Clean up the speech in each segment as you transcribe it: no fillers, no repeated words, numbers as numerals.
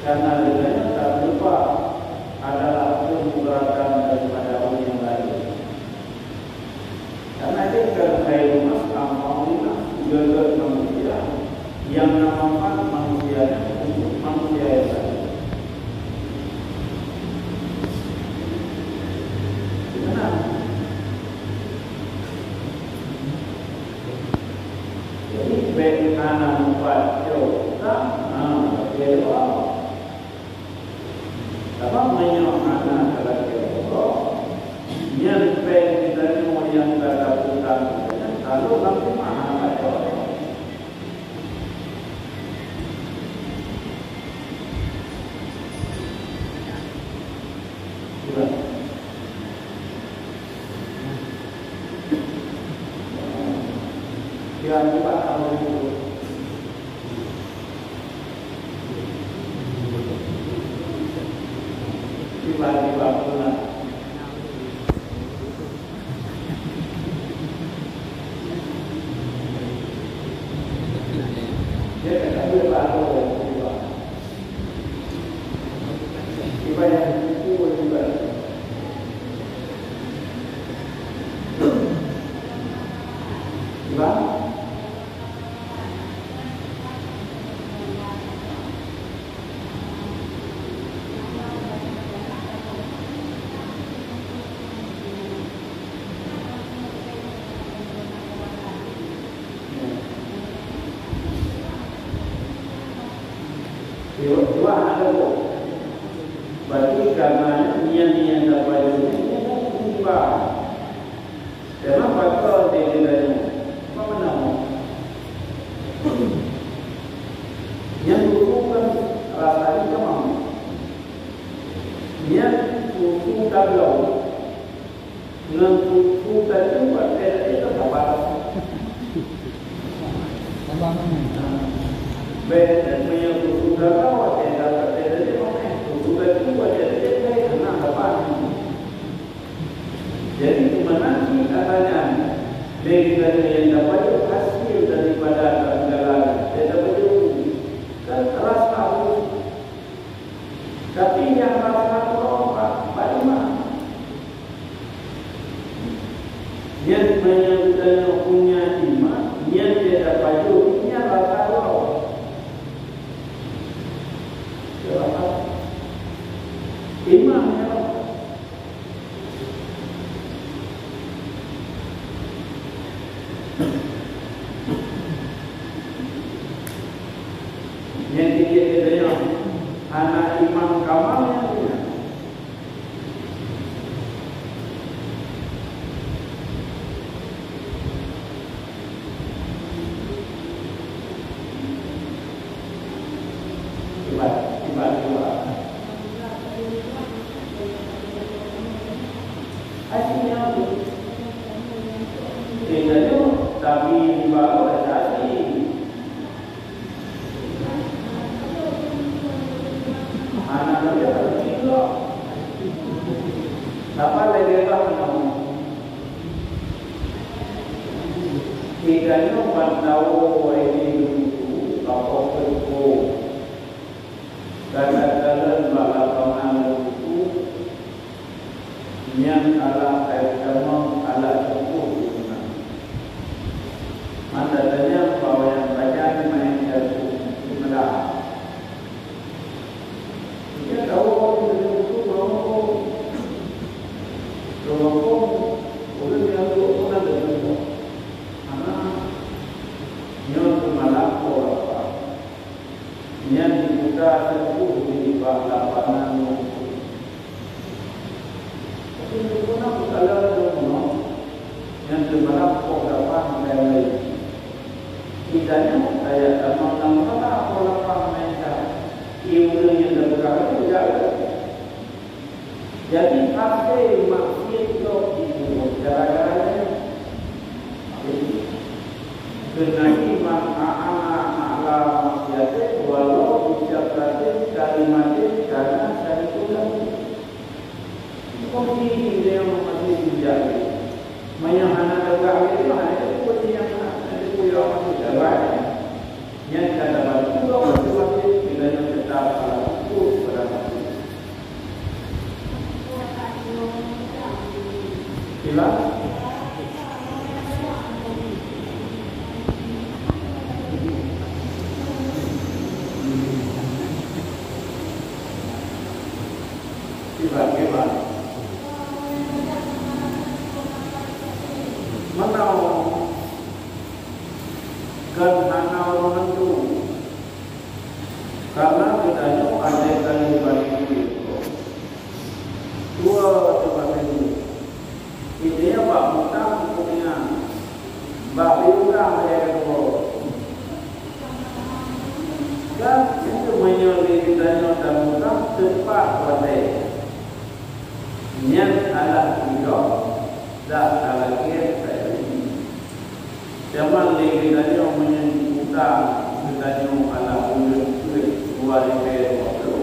Karena dengannya tak lupa adalah pemberatan daripada orang yang lain. Karena dia kan khairul mas'amawina juga manusia yang namakan manusianya untuk manusia yang lain. Gimana? Jadi baik anak membaca apa menyokana kalau yang pengen kita mau yang tak dapat kalau nanti mahal aja. Kira-kira kalau itu tiba-tiba pulang. Dia kata dia baru tiba yang itu juga. Tiba. Dua ada tu. Berarti karena niat dapat ini tiba. Karena faktor dia apa nama? Yang bukan rasanya kemam. Niat tujuh kalau dengan tujuh tadi buat itu apa? Dan punya sudah tahu ada dapat dia sudah tua dia anak apa? Jadi menanti katanya dengan yang dapat hasil daripada segala dia dapat kan keras tahu. Tapi yang rasa apa? Bagaimana? Yang punya iman, yang dia dapat ini rasa tahu. Imamnya yang dia anak imam kamalnya tiba-tiba hasilnya tidak tapi di bawah ada hasil. Anak dia terkilo. Apa lagi kamu? Tidaknya tahu ini apa itu. Kadang-kadang balapan itu yang ala kamu ala cukup. Mandanya bahwa yang baca main itu melah. Dia tahu itu mau boleh yang itu pun ada juga. Anak yang malah apa? Yang dibuka sepuh di balapan itu. Tapi itu pun aku kalau yang dimana dapat mengenai tidaknya saya mengenal apa mereka ilmu yang berkata tidak. Jadi pasti maksud itu gara-gara dengan iman mana orang itu. Karena kita ada kali balik itu. Dua tempat ini. Ini Pak Mutang punya Mbak Biura yang kedua. Dan itu menyolidkan kita dan Mutang tempat pada yang alat hidup dan alat kita ini. Zaman lagi kita menyebutkan kita alat hidup buat lebih waktu.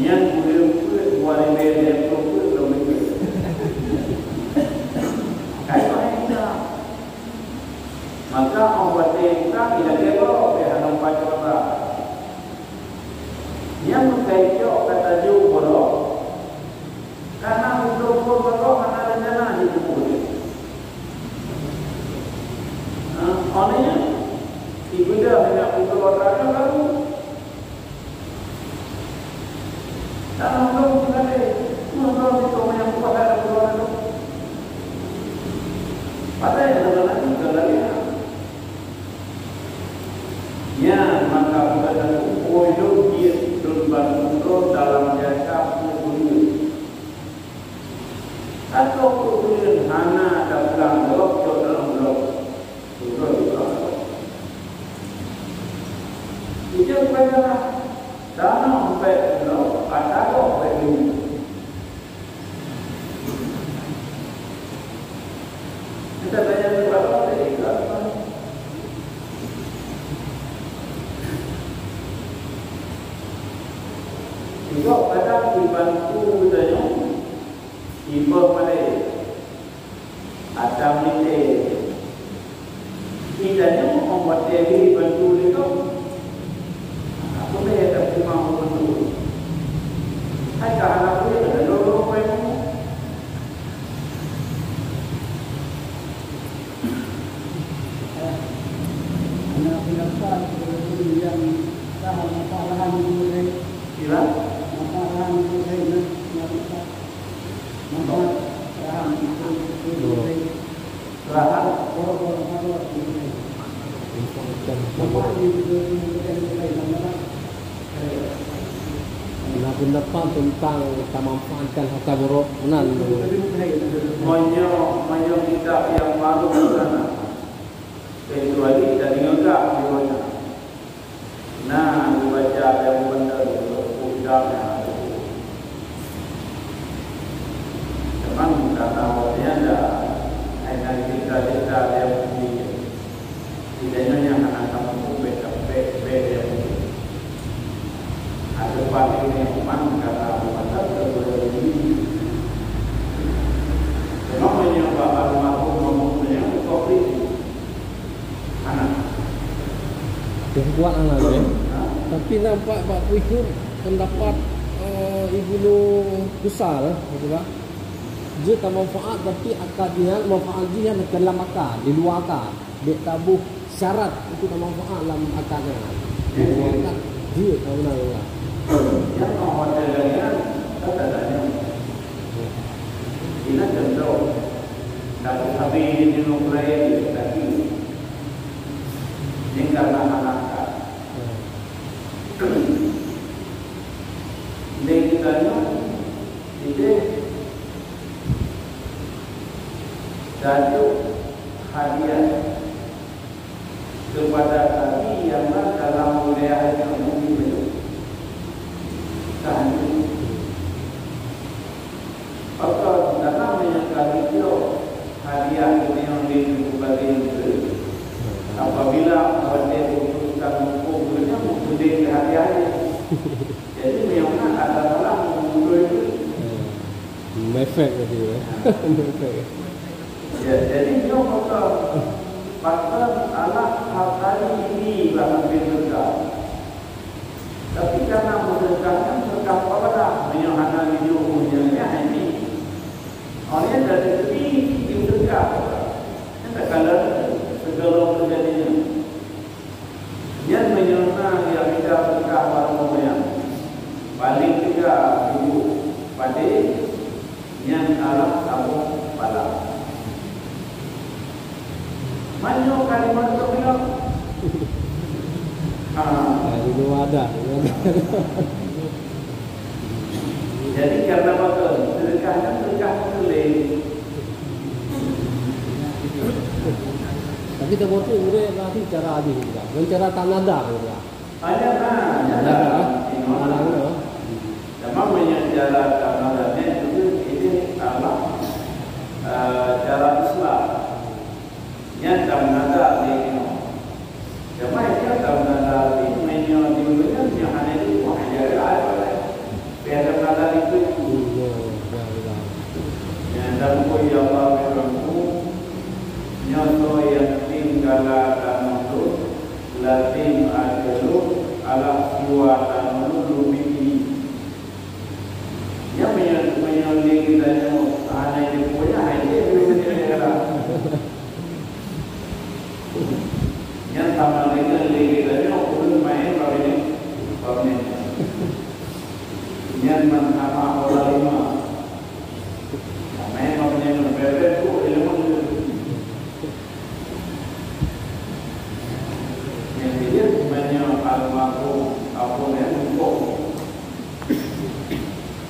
Yang boleh buat lebih waktu lebih. Maka orang kita tidak kebal dengan pacara. Yang mengkaitkan kata jauh bodoh, karena untuk bodoh mana rencana di tubuh. Orangnya ibu dia hanya untuk orangnya lalu. Dan untuk kita ni, untuk itu yang kepada orang itu. Pada yang lagi kelalaian. Ya, maka pada wujud dia berbangun dalam jasa publik. Atau publik hana dalam blok atau dalam blok. Itu pada dana sampai blok atau sampai ini. Kita tanya kepada mereka. Juga pada dibantu tanya ibu pada ada mite tidaknya membuat dia dibantu itu apa dia tak mau bantu hai kalau dia ada loro pun anak pindah yang tahu masalah ini hilang pendapat tentang kita manfaatkan harta buruk benar. Banyak kitab yang baru di sana. Kecuali dari enggak di mana. Nah, dibaca yang benar udahnya. Memang kata awalnya ada hanya kita yang tidaknya yang anak kamu beda ada paling yang memang kata mata terboleh ini. Memang menyebab almarhum mempunyai kopi anak. Kuat anak dia. Tapi nampak Pak Puikur pendapat ibu lu besar, betul tak? Dia tak manfaat tapi akad dia manfaat dia dalam akad, di luar akad. Dia tabuh syarat itu tak manfaat dalam akadnya. Di luar akad dia tak benar lah. Yang menghotelnya katanya ini contoh tapi habis di nuklei tadi ini karena anak Negara itu jatuh hadiah kepada kami yang dalam wilayah yang mungkin itu kan atau dalam menyangka itu hadiah ini yang dibagi itu apabila hadiah memutuskan hukumnya mempunyai hadiahnya. Jadi memang ada salah mengundur itu. Efek tadi ya. Ya, jadi dia kata pasal anak hartanya ini bahkan berdekat. Tapi karena berdekatkan serta pada menyahana hidup punyanya ini. Oleh dari segi berdekat. Tidak kala segala terjadinya. Yang menyerna yang tidak berdekat pada momen paling juga ibu pada yang alam kamu pada. Manyo kalimat itu bilang Dulu ada. Jadi karena apa? Sedekahnya boleh. Tapi kita buat itu nanti cara aja juga. Dan cara tanada juga. Ada kan? Ada. Namanya cara tanadanya itu ini adalah cara Islam. Yang tanada ini. Cuma yang tanada ini menunjukkan yang ada di wahai Allah. Biasa tanada itu. Yang dalam kuya Allah berlaku. Nyoto yang tinggal dan itu latim adalu ala siwa dan lumiki yang menyolong kita yang ada ini punya hanya yang sama dengan kita yang pun main kalau ini yang menghama orang lima main kalau yang berbeda itu ilmu apa yang hukum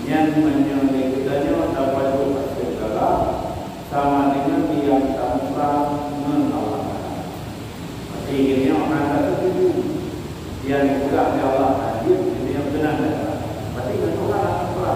yang menyolong kitanya dapat segala sama dengan yang tanpa menolak. Artinya orang itu yang juga Allah hadir yang benar. Berarti menolak apa?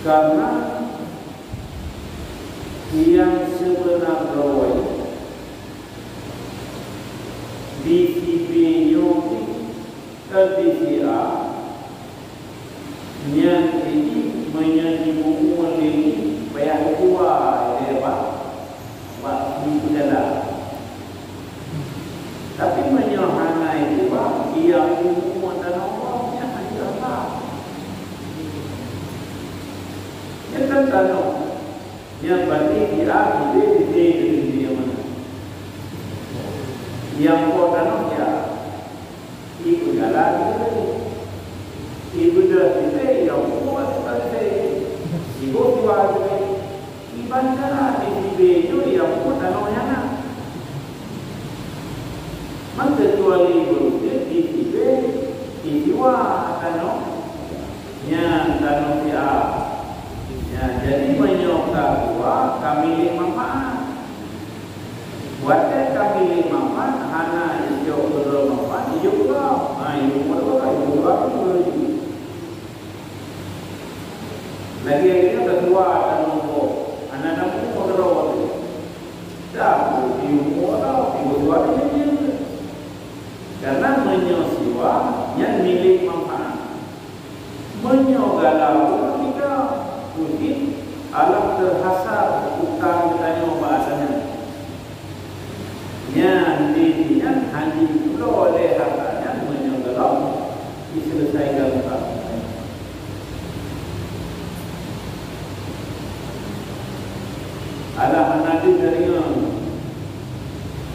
Karena yang sebenarnya di video terbicara yang ini menjadi buku ini banyak dua lebar dia yang mana? Yang kodan ya, ibu jalan itu, ibu dah itu yang kuat sekali. Ibu tua itu, ibadah ibu itu yang kodan yang kecuali ibu ibu kano nya kano ya jadi menyokap tua kami manfaat buatnya kami manfaat hana hijau bermanfaat hijau lah hijau lagi kedua kano anak-anak pun berdoa dah ibu tua ini karena menyosiwa yang milik manfaat menyogalau kita mungkin alam terhasar utang ditanya bahasanya yang dirinya hanya pula oleh hartanya menyogalau diselesaikan utang alam nanti dari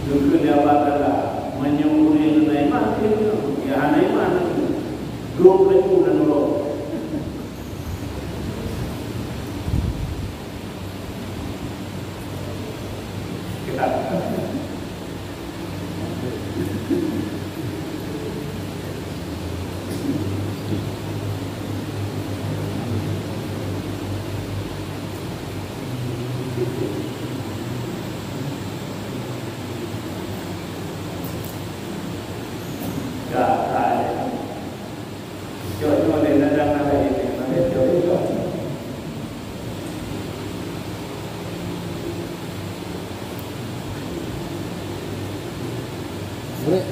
dulu dia batalah menyembunyi dengan iman itu, ya anak iman itu, dua puluh dan dua. Kita.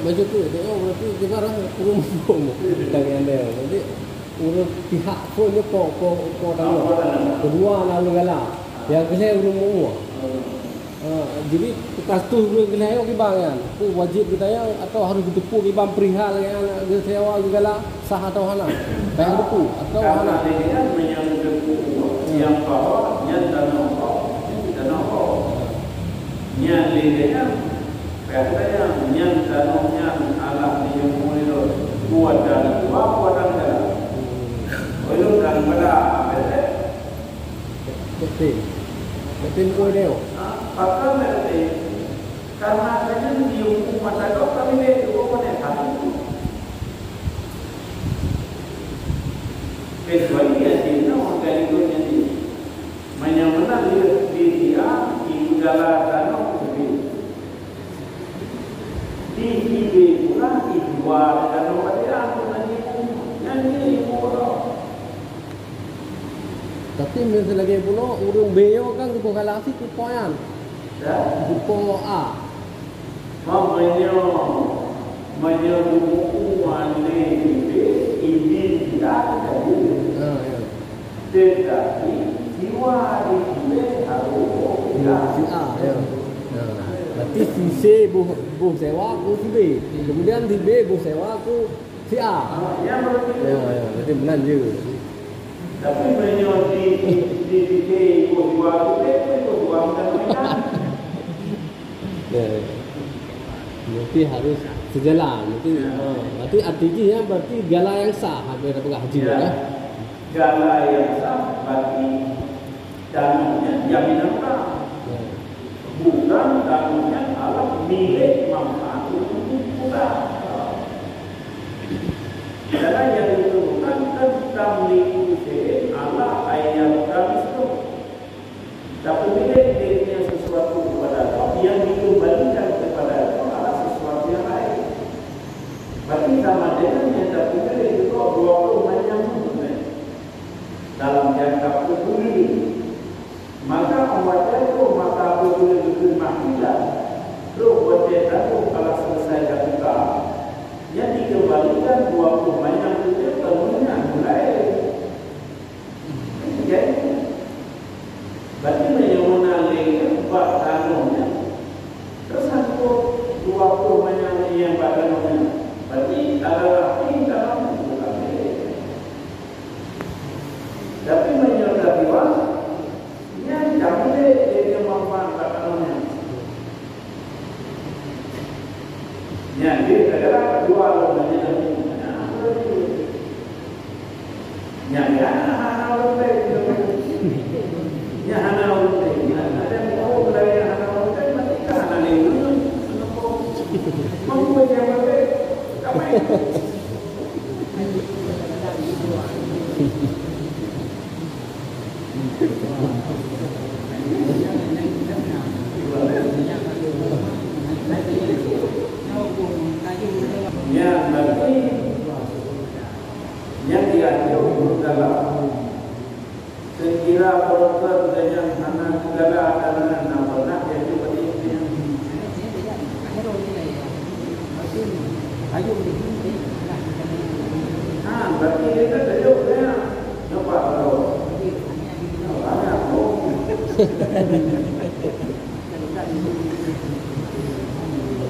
Baju tu, tengok berarti kita orang urus dengan dia. Jadi urus pihak pun je ko dalam. Kedua lalu galak. Yang kena urus semua. Jadi kertas tu kena ayok di bang kan. Tu wajib kita ya atau harus ditepu di bang perihal yang kita sewa galak sah atau hana. Bayang depu atau hana. Dia menyang depu yang bawah yang tanah yang lidahnya katanya yang tanahnya Allah yang mulai buat dan buat dan dalam. Belum dan pada apa betul kau dia. Apakah berarti karena adanya dihukum mata dok kami dia hukum pada hari itu. Kecuali ya sini orang kaligurnya ni menyamana dia ibu dalam tanah di pula dijual dan orang nanti ibu tapi mesti lagi pula urung beo kan tu kalau asik tu poyan buku A menyo buku ane ini tidak tetapi jiwa ini harus si A ya. Berarti si C buh sewa aku si B. Kemudian si B buh sewa aku si A. Ya, berarti benar je. Tapi menyo di buh dua itu buah dan berarti harus sejalan. Berarti artinya berarti gala yang sah hampir dapat haji ya. Gala yang sah berarti dananya jaminan sah. Bukan dananya alam milik manfaat untuk kita. Gala yang itu bukan tentang milik Allah ayat kami itu. Tapi milik dirinya sesuatu kepada Allah yang dikembalikan kepada Allah sesuatu yang lain. Berarti sama dengan yang tapi milik itu 20 macam dalam jangka peduli. Maka membaca itu maka peduli makilah. Terus baca itu kalau selesai kita yang dikembalikan 20 macam itu temunya mulai. Jadi berarti menyamana lagi buat tanahnya. Terus aku 20 macam yang buat tanahnya. Berarti adalah dalam bukan tapi menyatakan yang jamile dia Jadi adalah dua orang yang nyari anak orang yang anak orang ada yang tahu dari anak orang mati kan anak itu mampu yang mana apa itu yang berarti yang diatur dalam sekira proses dengan anak segala anak pernah yang seperti ini. Berarti kita tajuk saya coba kalau ada aku.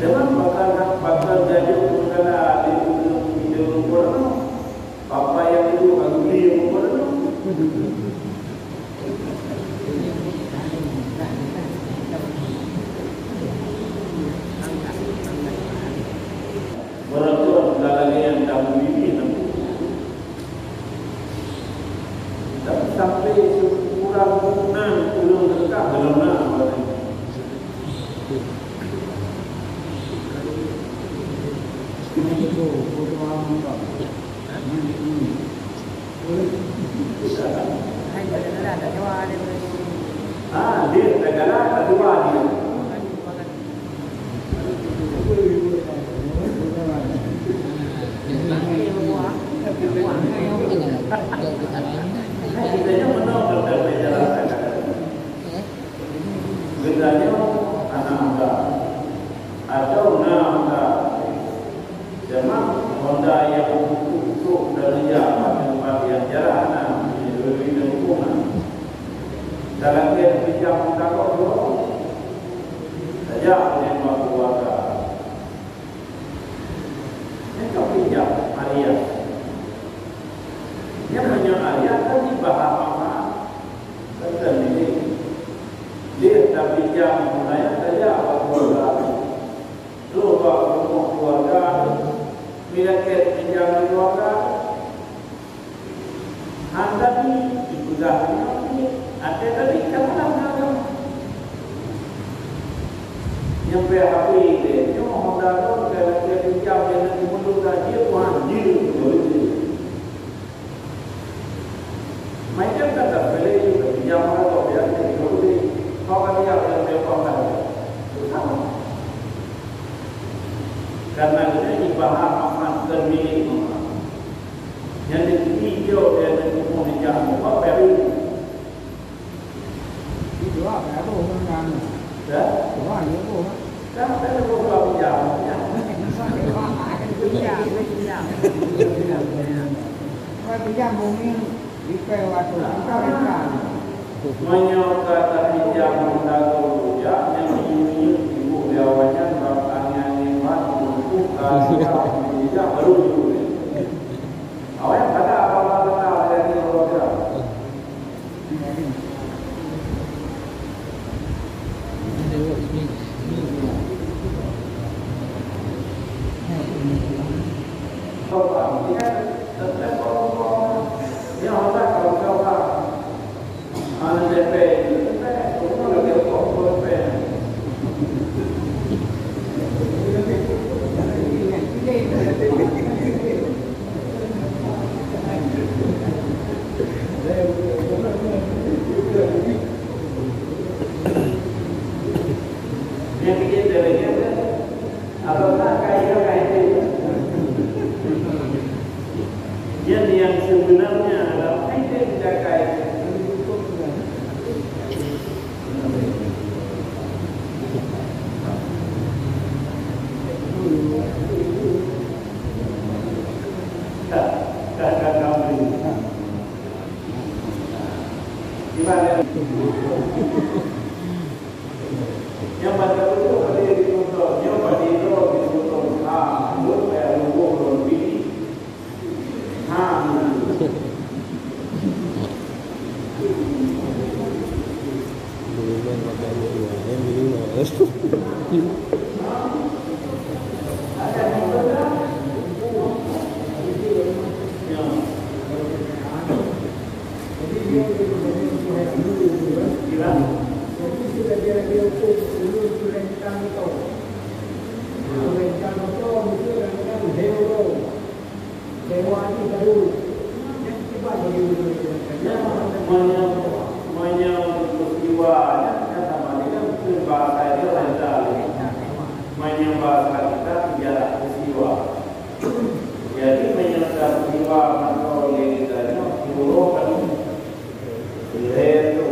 Memang bakal jadi segala di dalam Quran. Apa yang itu agli yang Quran. Beraturan dalam yang tahu ini tapi sampai kurang belum dekat belum nak. Dia negara kedua dia. Kita menolak berbeda. Bedanya anak muda atau anak muda. Memang Honda yang untuk dari yang bagian jalan lebih lingkungan. Dalam dia pinjam takut dulu saja dengan keluarga. Yang kau pinjam Maria. Yang hanya Maria tadi bahasa tentang ini. Dia tak pinjam Maria saja keluarga. Lupa keluarga. Bila kita pinjam keluarga, anda ni digunakan ini ada tadi kamu yang PHP dia cuma Honda tu kalau dia pinjam dia nak mengundurkan dia Tuhan dia boleh. Macam kata boleh juga pinjam atau biasa boleh. Kau kan dia yang berkorban sama. Karena ini bahan aman termilik yang hijau dan kemudian hijau apa baru itu apa orang kan dah orang itu kan ada beberapa jam ya pinjam mungkin di waktu kita menyokata pinjam dahulu ya yang ini ibu jawabannya bapaknya ini tidak baru dulu. Awak kata apa dari program? Coba, dia tetap orang yang orang coba, anda DP, semua lagi orang DP. Yang kita lihat, apakah kaya itu? Jadi yang sebenarnya adalah kita tidak kaya. Yang pada itu pada dituntut, yang pada itu dituntut, supaya lugu lebih, ada dia ukur dulu rencana itu. Rencana itu mesti rencana dewa. Dewa ini baru. Yang tiba bagi banyak peristiwa yang sama dengan bahasa dia lancar. Banyak bahasa kita tidak peristiwa. Jadi banyak peristiwa atau legislasinya diurutkan itu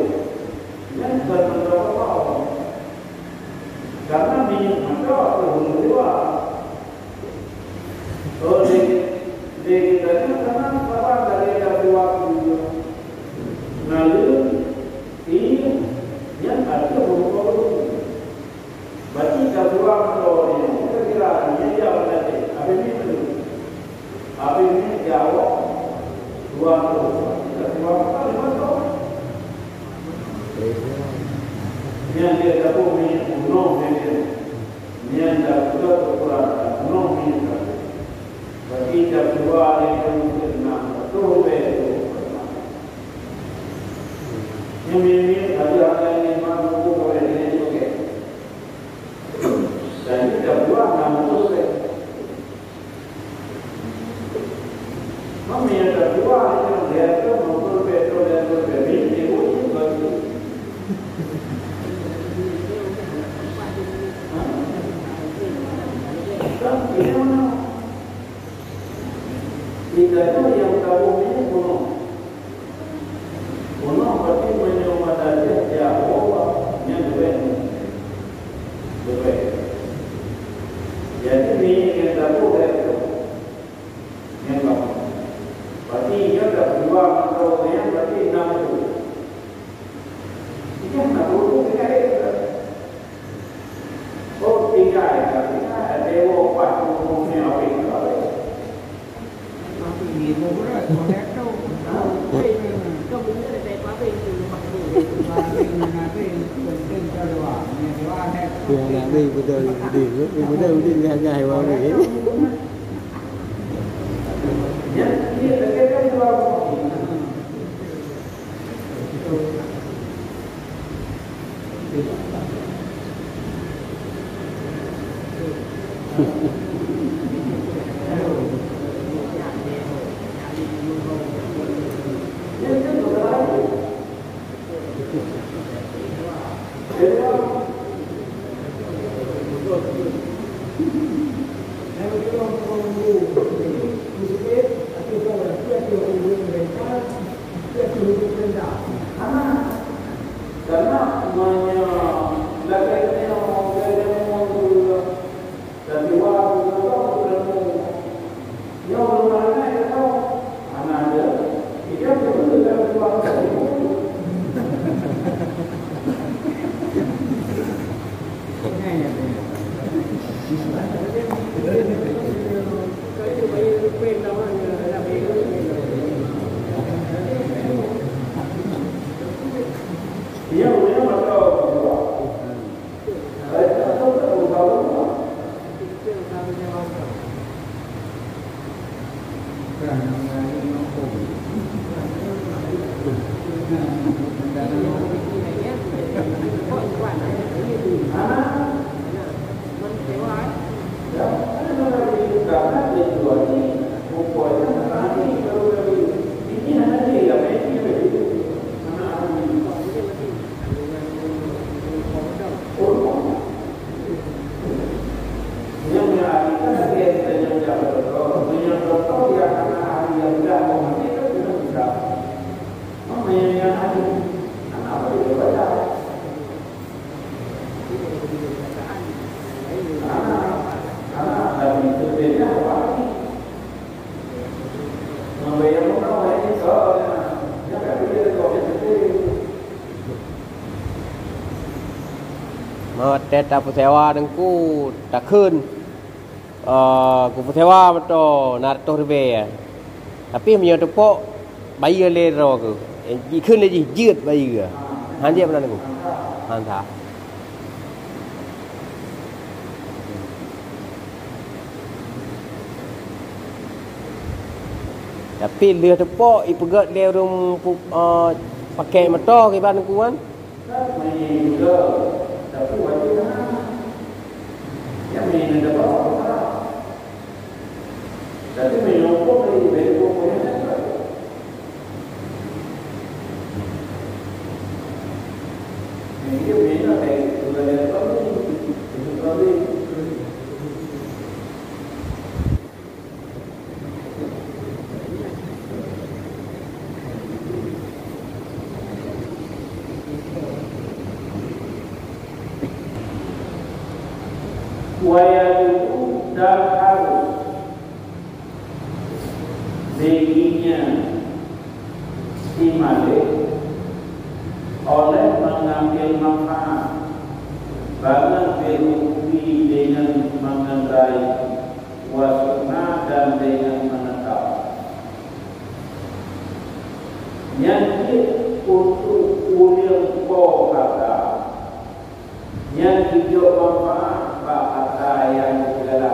yang beberapa tahun karena banyak macam peristiwa. Oh legislasinya karena apa dari peristiwa lalu ini yang ada beberapa berarti peristiwa kalau ini kira-kira ini jauh saja. Apa ini jauh 2 peristiwa kali mana? Yang dia dapat minyak gunung yang dapat ukuran gunung minyak. Berarti peristiwa yang mungkin betul betul. Yang ini ada yang mampu boleh ini juga. Dan ini peristiwa betul betul. Kami yang kedua yang lihat motor petrol dan berbeda itu bagus. Tapi mana? Tidak ada yang tahu ini gunung. Gunung berarti menyumat saja jauh yang berbeda. Jadi ini yang tahu itu yang tahu. Berarti dia dah 2 atau yang berarti 60. Ini 60 kita itu. Oh 3 ya, dewa 40 punya apa itu? Tapi ini berat, boleh tu. Kau punya ada apa itu? Yang Nabi betul ngagai wae. Ya, ini terkait dengan Teta Putewa dengku tak kun ku Putewa betul nak toh rebe tapi punya tepok bayi le ro ku ji kun le ji jeut bayi ke han dia benar dengku han tha tapi le tepok i pegat le rum pakai motor ke ban dengku kan ini ada apa? Tapi menyokong dari pokoknya apa? Ini beda dari budaya kami. Itu kami. Wayaduku dan harus baginya si malik oleh mengambil manfaat banget berupi dengan mengendarai wasuna dan dengan menetap nyanyi untuk kulir kata yang hijau manfaat kata yang segala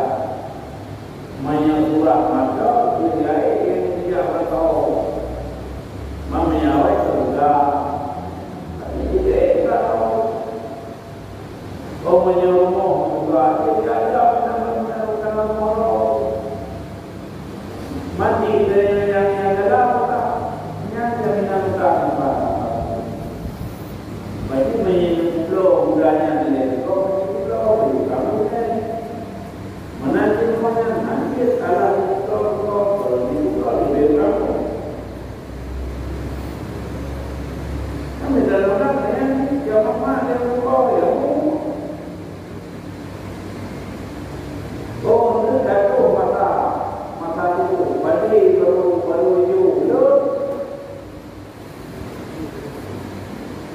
menyurat maka wilayah yang tidak bertahu menyawai surga tapi tidak tahu kau menyuruh juga tidak ada dalam moral mati dengan yang dalam yang jaminan berarti menyuruh budaya ini menanti mana nanti alam kau dibuka di belakang. Kami dalam orang yang siapa mana yang kau yang kau hendak tu mata tu balik baru hijau.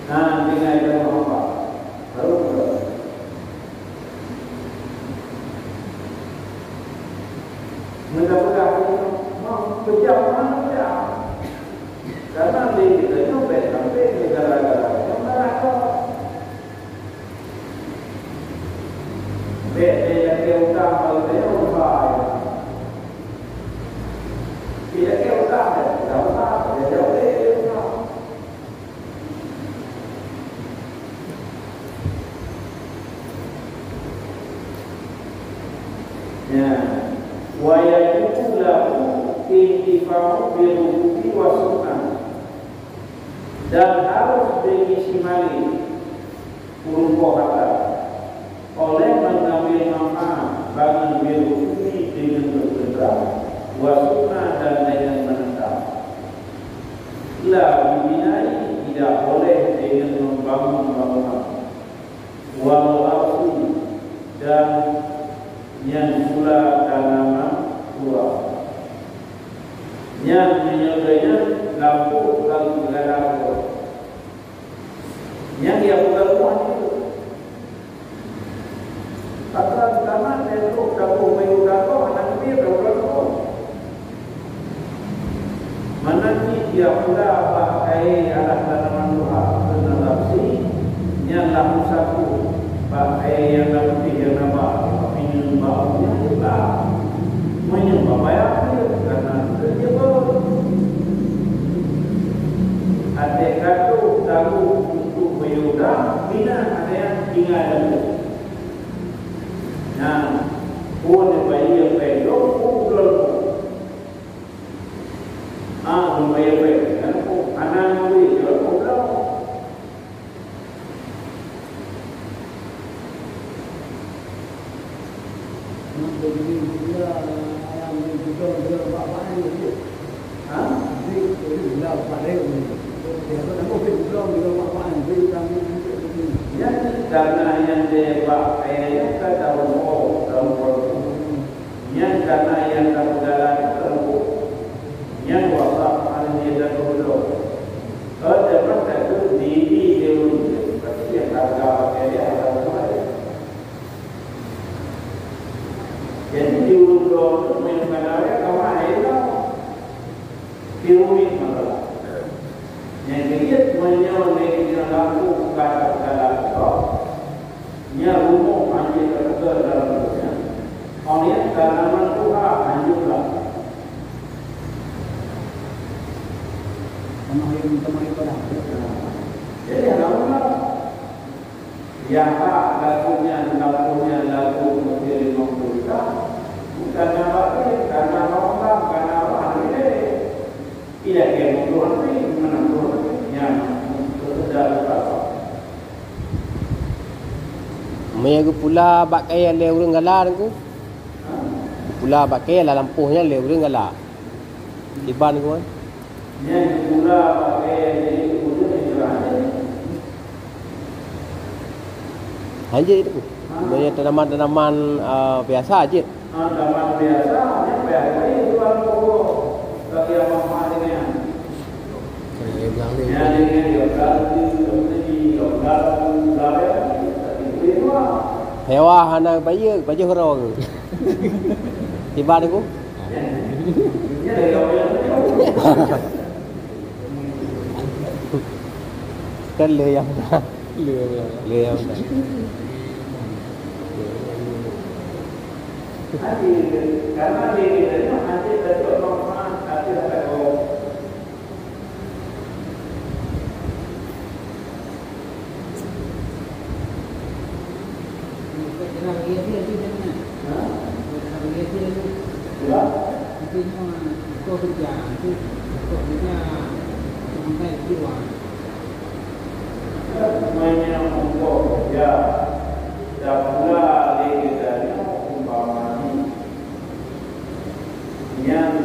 Nah, dengan dalam apa? Baru. Mudah-mudahan mau kerja mana karena dia kita nyopet sampai negara-negara yang merata beda yang utama kalau dia ubah tidak dia utama dia utama dia jauh dia utama ya wayaduku lahu intifa'u birububi wa sunnah dan harus diisimali urung kata oleh mengambil manfaat bangun birububi dengan bergerak wa sunnah dan dengan menetap la bibinai tidak boleh dengan membangun bangunan wal arsi dan yang pula tanaman tua yang menyebabnya lampu kalau segala yang dia bukan rumah itu kata taman itu dapur mayu dapur anak dia berapa mana dia pula pakai alat tanaman tua dengan lapsi yang lampu satu pakai yang lampu tiga nama baunya juga menyembah bayar karena dia baru ada kata tahu untuk menyudah bina ada yang tinggal dalam nah pun bayi yang pedok pukul bayi pedok anak murid jual pukul jadi dia ayam juga bapak ini, dia pada ini, dia tu nak belum juga bapak ini, kami yang karena yang dia bapak ayam kata orang yang karena yang tahu dalam teruk, yang wasap dia dah tahu. Ada masa tu diri dia pasti yang harga dia ada mana. Jadi diurut main kanara kawan itu diurut malah. Yang dia menyewa lagi lampu kat dalam nya rumah panjang terkejar dalam rumahnya. Orang tanaman Tuhan hancurlah. Kemarin pada. Jadi apa? yang lagunya lagu Mesir 50 juta bukan nama ini, karena orang, karena orang ini tidak kayak Tuhan ini, mana Tuhan yang tersedar berapa. Maya ku pula bakai le urang galar ku. Pula bakai la lampuhnya le urang galar. Iban ku kan. Yang pula pakai jadi urang ini. Hanya itu. Maya tanaman-tanaman biasa aja. Tanaman biasa, yang biasa itu kalau bagi orang matinya. Saya bilang ni. Yang dengan dia Hewa hana baju horong. Iban ku. Kan le yang le yang karena dia nanti dari orang nanti ada mainnya untuk ya dah pula legalnya umpamanya yang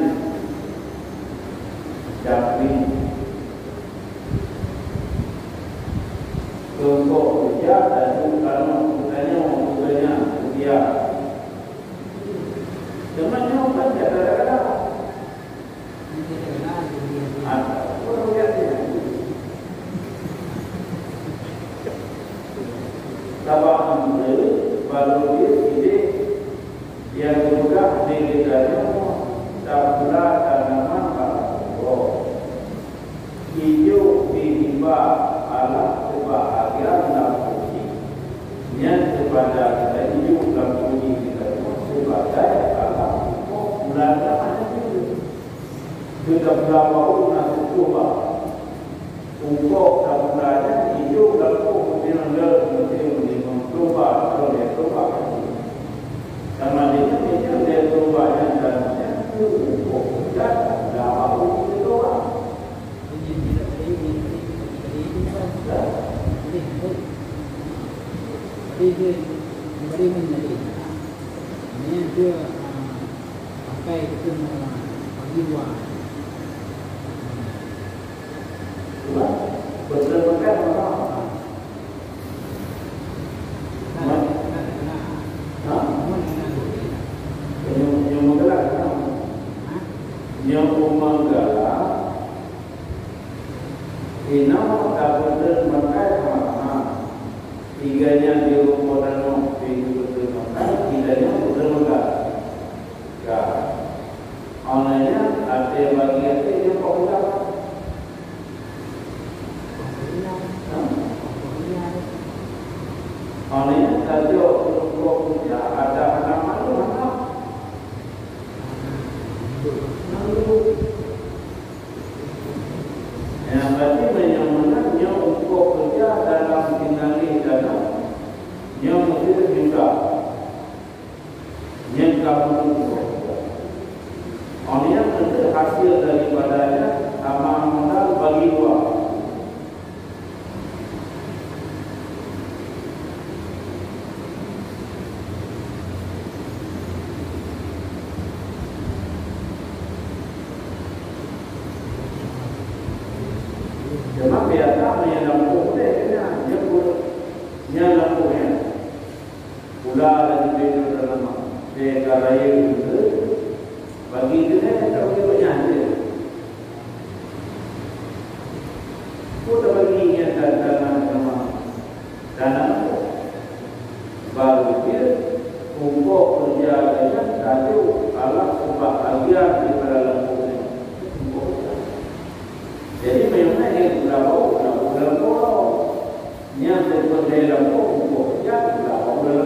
jadi untuk kerja dan kalau bukannya dia temannya bukan kadang-kadang ada orang lihatnya tabahan baru ide yang juga legalnya tak pula tanaman kalau hijau dihiba ala kebahagiaan lampuji yang kepada kita hijau lampuji kita sebagai alam mulanya itu sudah berapa orang coba untuk mulanya hijau lampuji mesti mencoba kalau dia coba sama dia coba yang dalamnya untuk dan dalam itu doang. Dia pakai itu pagi luar. Betul-betul orang. Yang memanggala inam betul makai mana tiganya di rumah dan betul makai tiganya betul makai ya onanya ada bagian yang populer onanya tadi untuk ada nama itu mana yang berarti menyamannya untuk kerja dalam tinggali dalam yang mesti juga yang kamu orang yang tentu hasil daripadanya amal modal bagi dua. Cuma biasa menyelampung dia nyelampungnya pula lagi beda dalam negara itu bagi dia tak boleh bernyanyi pula bagi yang dalam baru dia untuk kerja dengan satu alat kebahagiaan di dalam lampungnya. Jadi memang ini dalam pulau yang seperti dalam pulau yang dalam pulau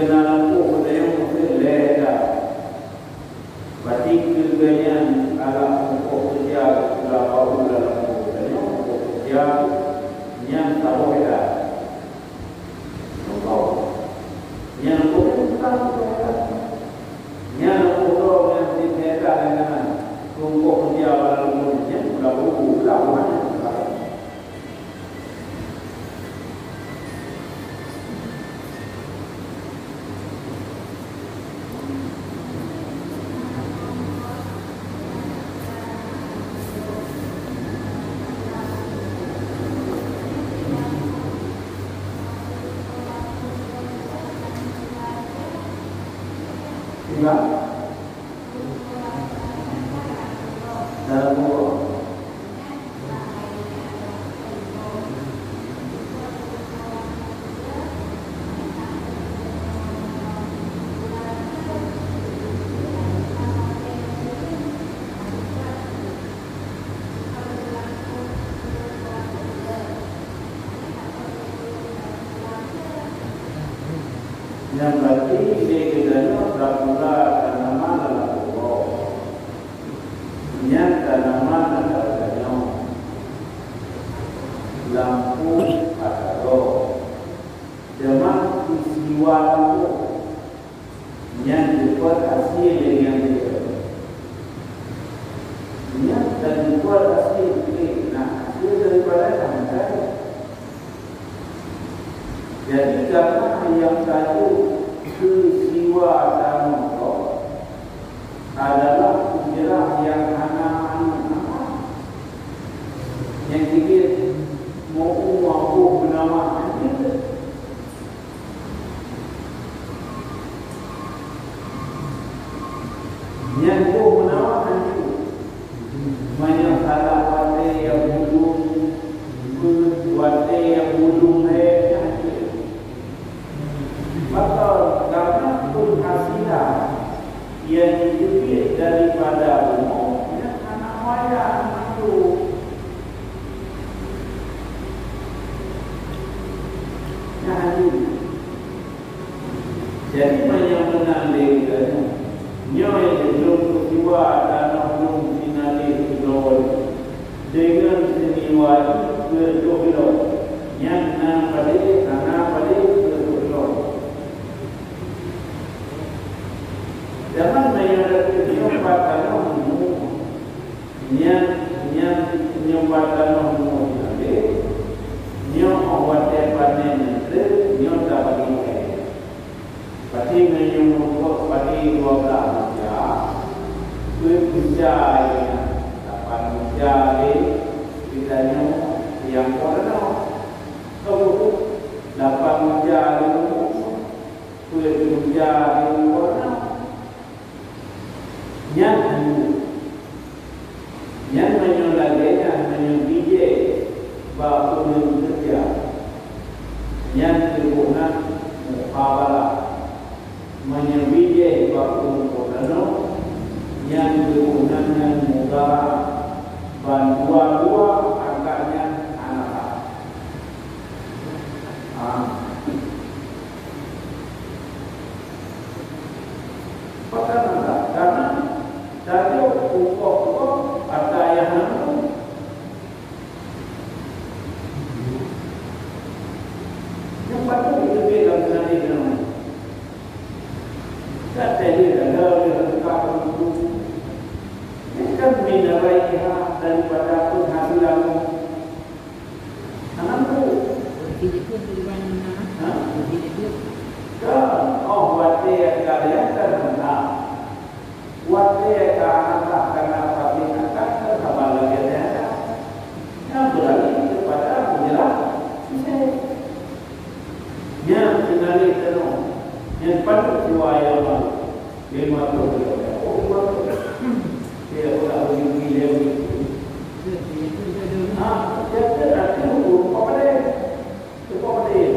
dalam pulau yang mesti leda batik kebanyakan ala yang tahu beda. Yang boleh tahu beda. Yang orang yang tidak dengan kelompok dia orang yang berlaku mana. Dalam buku yang berarti dia kedanya berpula tanaman dalam buku yang tanaman adanya lampu atau zaman peristiwa itu yang dibuat hasil dengan dia dan dibuat hasil hasil daripada tanda. Jadi karena yang tadi peristiwa dan motor adalah sejarah yang anak-anak yang kita mampu bernama kita. Yang bernama itu banyak salah pada yang budung, pada yang budung maka karena penghasilan yang lebih daripada umum anak wayang itu jadi banyak menandai nyoy belum peristiwa dan belum finalis dengan seniwa berdoa yang pada zaman mayat nyumbatan umum, nyumbatan umum nanti, awat panen nanti, dapat ini. Pasti menyumbang pasti 12 ya, kerja dapat kerja kita yang korang, kalau dapat kerja kerja korang. Yang menyolagenya menyubije bahawa bekerja yang terhubungan mukabala menyubije bahawa bekerja yang terhubungan dengan mukabala bantuan agaknya anak. Karena dari pokok ada yang patut diberikan kepada kita. Kata dia dalam kata itu, ini kan minaraiha daripada penghasilan anakku. Tidak pun tidak kan, waktu yang kalian terhentak. Waktu yang karena pabrik akan tersabar lagi ada yang beralih kepada penjelasan yang finali tenung yang patut diwayang lima tahun dia pula begini dia dia ada hukum apa dia hukum dia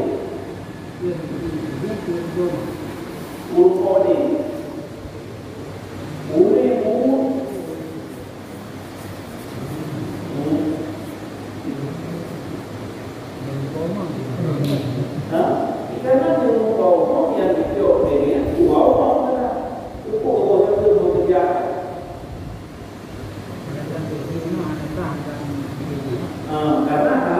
karena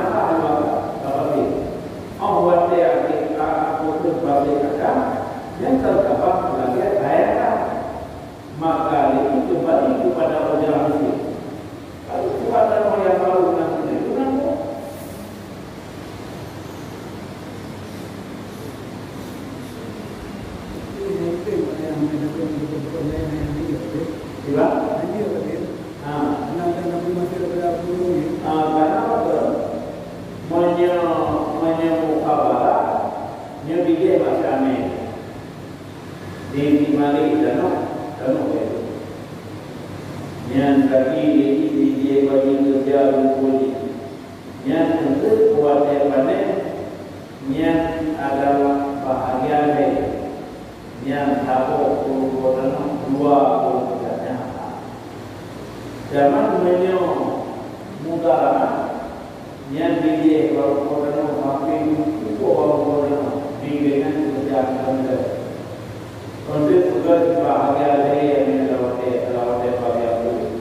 Yang tentu kuat yang panen yang adalah bahagian dari yang tabuk kurang dua kurangnya. Zaman menyo muda yang dia kalau kurang makin kurang dengan kerjaan anda. Untuk juga bahagian dari yang lawat bahagian itu.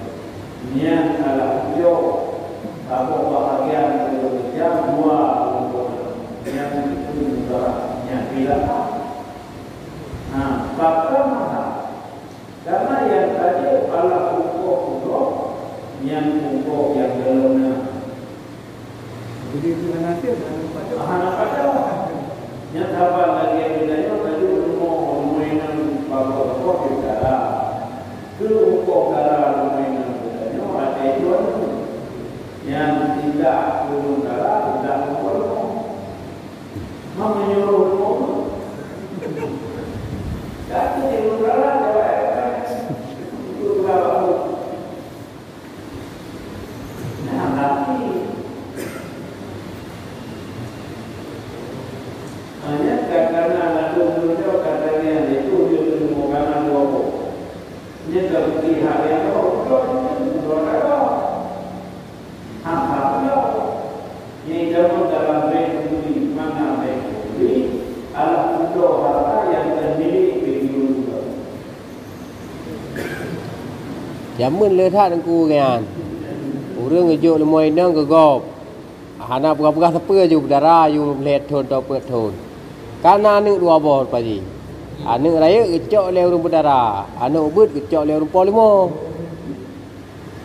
Yang adalah yo tabuk bahagian kerja dua yang itu juga yang tidak. Nah, bakal mana? Karena yang tadi adalah pokok yang pokok yang dalamnya. Jadi dengan hasil pada yang dapat lagi yang bedanya tadi rumah mainan pokok kita. Itu pokok darah mainan bedanya ada itu yang tidak turun darah tidak pokok. Menyuruh rumah. Tapi di udara itu kalau nah tapi hanya karena lalu dunia katanya itu dia mau karena dua ini kalau pihak yang itu ada hak-haknya ini dalam beri mana beri alat untuk harta yang terdiri Jamun le tha ku gan. Urang ngejuk le moy nang ke gop. Hana buka-buka sepe ju berdarah ju let thon to pet thon. Kana ning dua bol paji. Anu raya kecok le urang berdarah. Anu ubut kecok le urang polimo.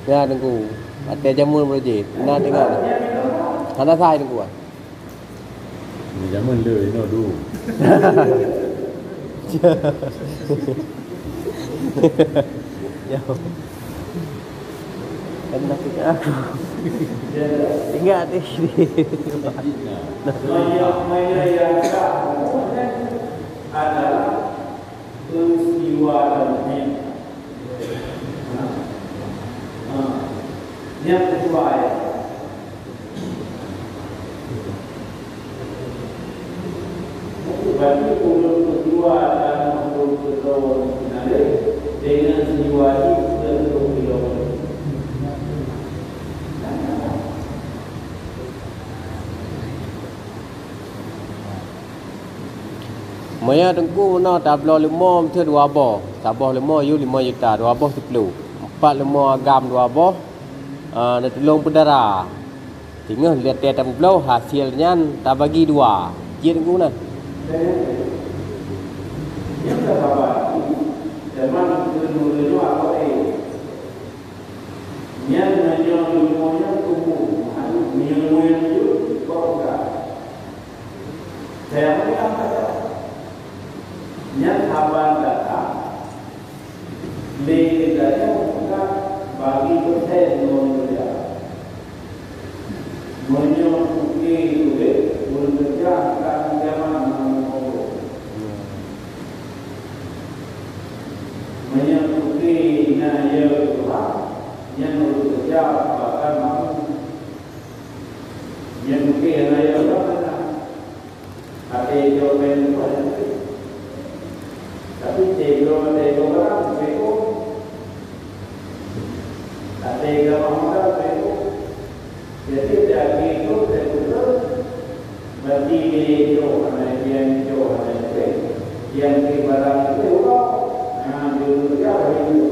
Ya nengku. Ate jamun proje. Na tengok. Hana sai nengku. Ni jamun le no du. Ya. Kan nak aku. Ingat ni. Maya yang adalah peristiwa dan yang kedua ayat. Bagi ulun kedua dan ulun kedua dengan jiwa ini tentu hidup. Maya tengku no tablo limo mthe dua boh. Sabah limo yu 5 juta, dua boh 10. 4 limo agam dua boh. Nak tolong pedara. Tinggal lihat dia tablo hasilnya tak bagi dua. Jin tengku nah. Yang kedua, zaman dulu apa yang menyuruhnya tumbuh, menyuruhnya itu berubah. Saya mengatakan yang sabar datang, bedanya bukan bagi persen manusia. Menyuruh itu bekerja akan zaman menyuruh naya Tuhan yang bekerja bahkan mampu yang mungkin naya Tuhan ada jawaban Tuhan tapi jawaban orang beko ada jawaban beko jadi dari itu betul berarti itu yang yang ibarat itu yang bekerja itu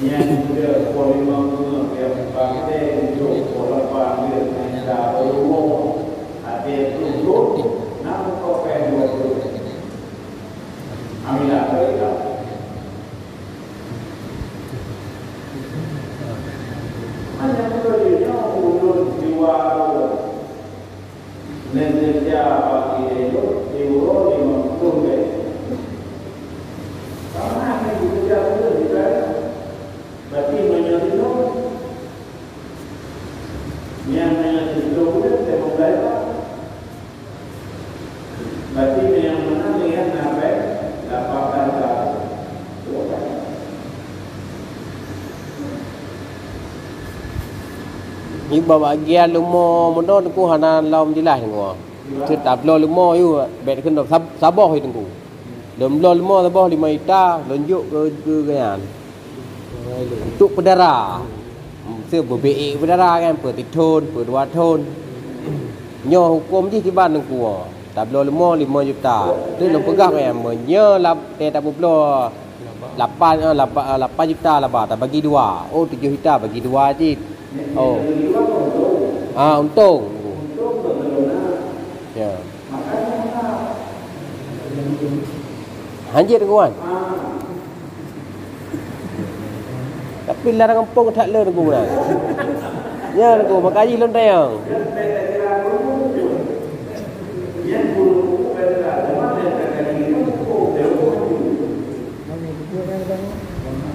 yang sudah polimang yang pakai untuk pola panggil ada umum ada tujuh enam sampai 20. Amilah mereka. Hanya perlunya ulun jiwa Indonesia bagi itu euro 50 karena yang bekerja itu juga berarti menyeliduk yang menyeliduk itu demokrasi berarti yang mana lihat sampai dapatkan Iba bagian lumo mondon ku hanan laum jelas ngo. Tetap lo lumo yu bet kan saboh itu ku. Dom lo lumo saboh 5 ita lonjuk ke kan. Untuk pedara. Sơ BE pedara kan per thôn, per 2 thôn. Nyo hukum di ban ku. Tab lo lumo 5 juta. Tu lo pegang em menyo lap tak bublo 8 juta lah bah tak bagi 2. Oh 7 juta bagi 2 je. Oh. Untung. Ya. Hanjir kawan. Tapi larang kampung tak le aku dah. Ya aku makaji lon tayang.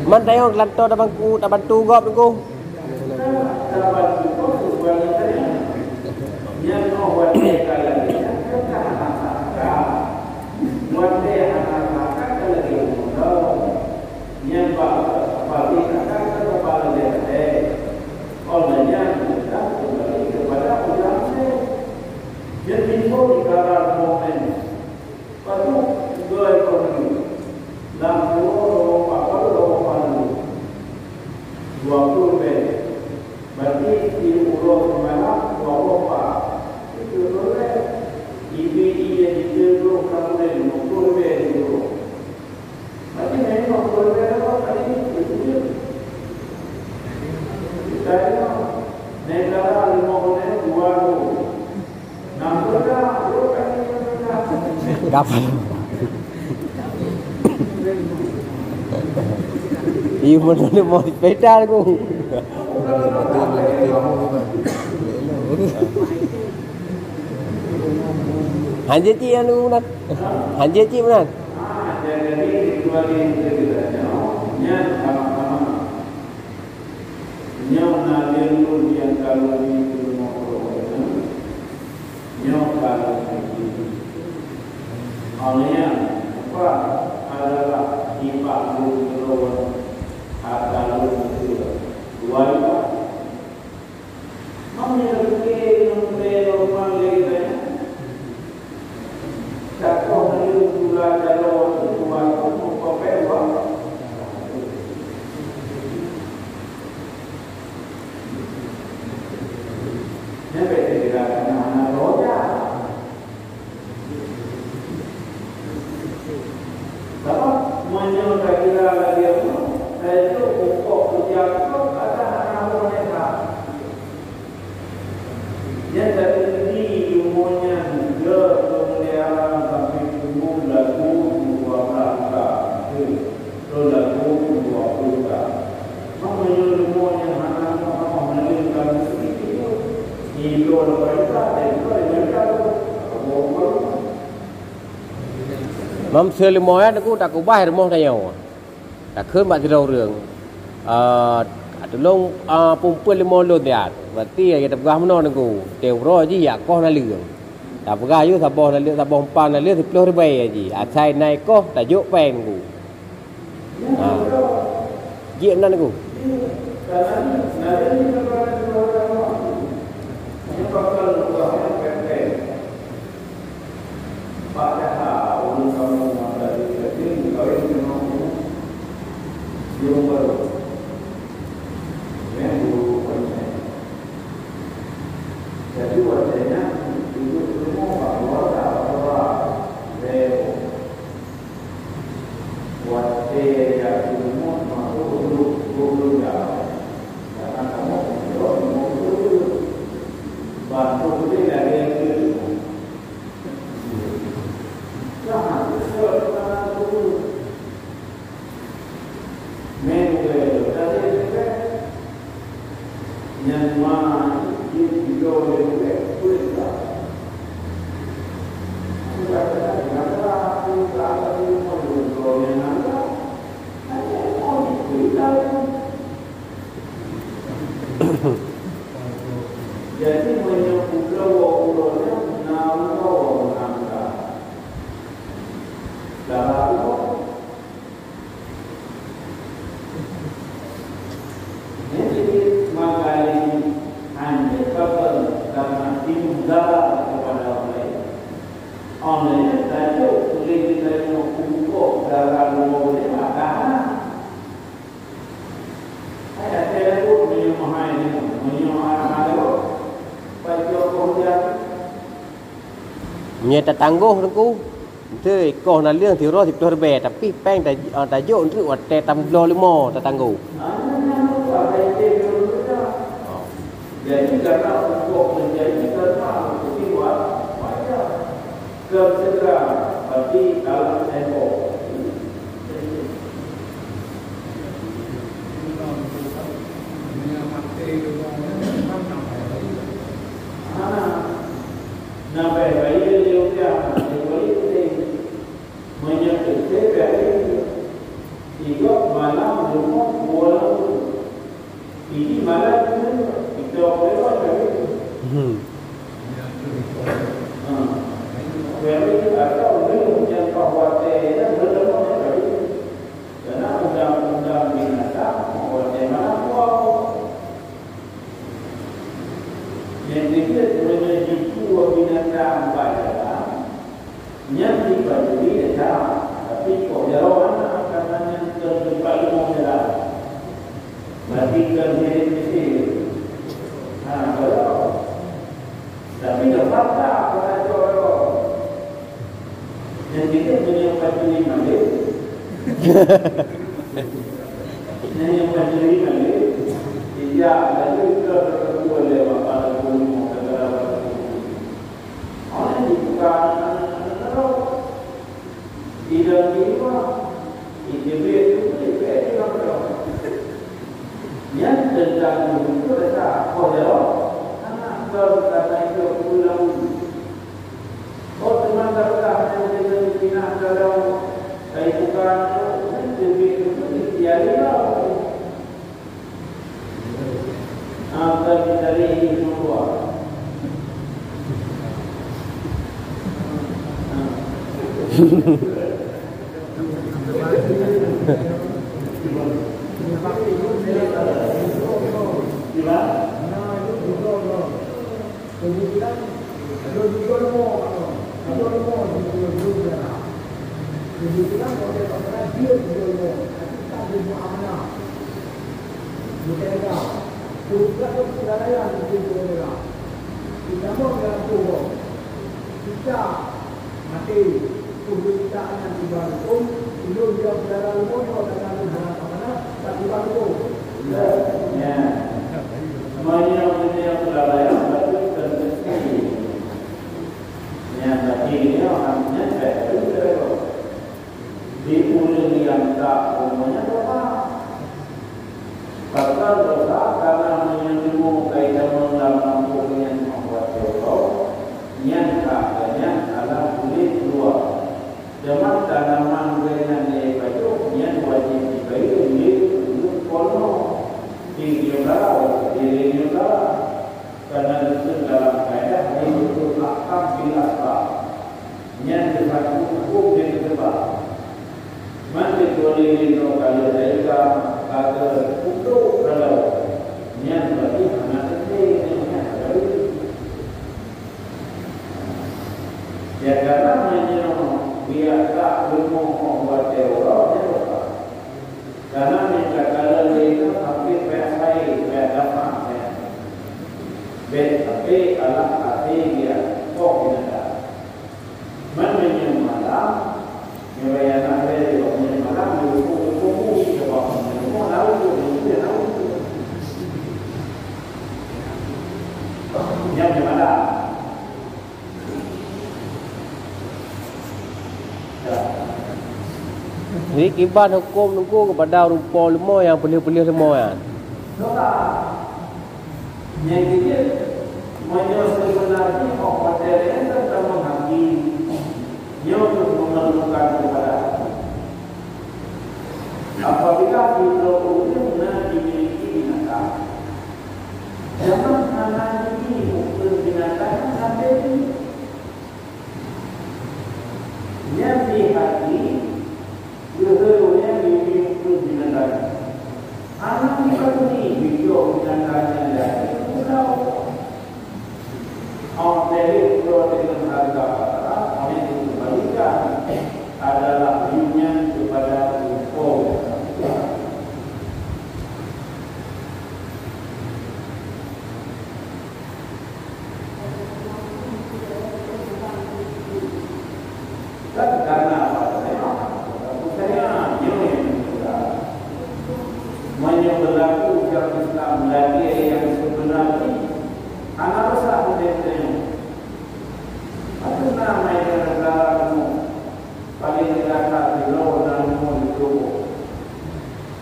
Man tayang lanto da bangku da bantu gop aku. Kapan? Iya mana mau sepeda aku. Hanje ci anu nak. Hanje ci mana? Awalnya apa adalah 40 kilo atau dua juta. Memiliki nomor lagi tak kau harus pula kalau dua kau pewa. Nabi tidak anak roja. Menyuruh kira lagi apa? Itu pokok kerja itu ada anak mereka. Yang dari ini umumnya juga pemeliharaan sampai tumbuh lagu 12 tahun, lagu 20 tahun. Menyuruh umumnya anak mau menelurkan itu, itu mereka Mam sơ limo á nó cũng đã có bài mong thay nhau đã khơi bạn từ đầu đường từ lâu pum pun limo luôn đấy và tia cái tập gam nó nó cũng đều rồi chứ ya con là lường tập gam yêu tập bò là lường tập bò pan là lường thì lối bay gì sai này có tại dỗ bèn cũng diện nó cũng jadi wajahnya itu semua bahwa wajah yang semua masuk dulu karena kamu dulu bantu dia dari yang dulu jangan dulu menu dari yang mana video itu kuliah. Sudah ada aku lagi mau yang ada. Jadi menyebut pulau-pulaunya nama nangka. Dalam jadi makai Ada telefon menyemahai ni, menyemahai tu. Baca kemudian. Nya tak tangguh tu. Tu kau nak liang tiru di tuar be tapi peng tak tajuk untuk wat tam glo limo tak tangguh. Jadi karena untuk menjadi kerana buat wajah segera bagi dalam tempo. Nampai bayi dia dia menyebut bayi tiga malam rumah bola ini malam kita berdoa bayi. Bayi ada orang yang khawatir dan berdoa bayi karena undang-undang binatang khawatir malam puasa. Yang kita menyebut binatang bayaran yang dibagi datang tapi kok jauhan katanya terdekat ilmu jalan berarti kerja kalau tapi dapat tak pada orang yang kita punya bagi malik yang bagi malik dia lagi kedua lewat pada ilmu tidak diwa itu yang tentang itu adalah kodero anak berkata itu pulang teman terkata yang kita kalau saya bukan itu dialah apa dari semua Jadi kibat hukum nunggu kepada rupa lemah yang pelih-pelih lemah kan. Yang ini sebenarnya materi tentang menghakimi yang untuk memerlukan kepada apabila kita punya dimiliki binatang jangan anak ini bukan binatang sampai ini yang dihati seluruhnya dimiliki binatang anak ini video binatangnya dari pulau dari pulau dengan harga pasar yang dikembalikan adalah union kepada hukum Islam lagi yang sebenarnya anak besar budaya apa nama yang negara kamu paling dekat di luar dan mau di luar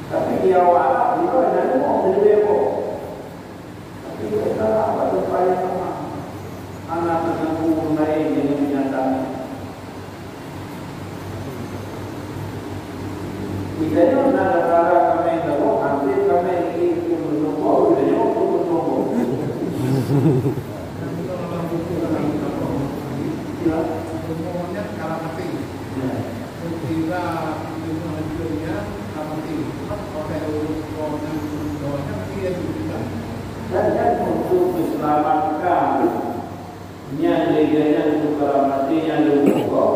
tapi dia awal di luar dan mau di luar tapi kita apa supaya sama anak menanggung baik dengan kenyataan kita ni nak negara kami tahu hampir kami ini menunggu dan yang menunggu. Ya, semuanya kalau mati. Kira ilmunya kalau mati. Kalau orang dia juga. Dan untuk diselamatkan yang leganya untuk kalau mati yang menunggu.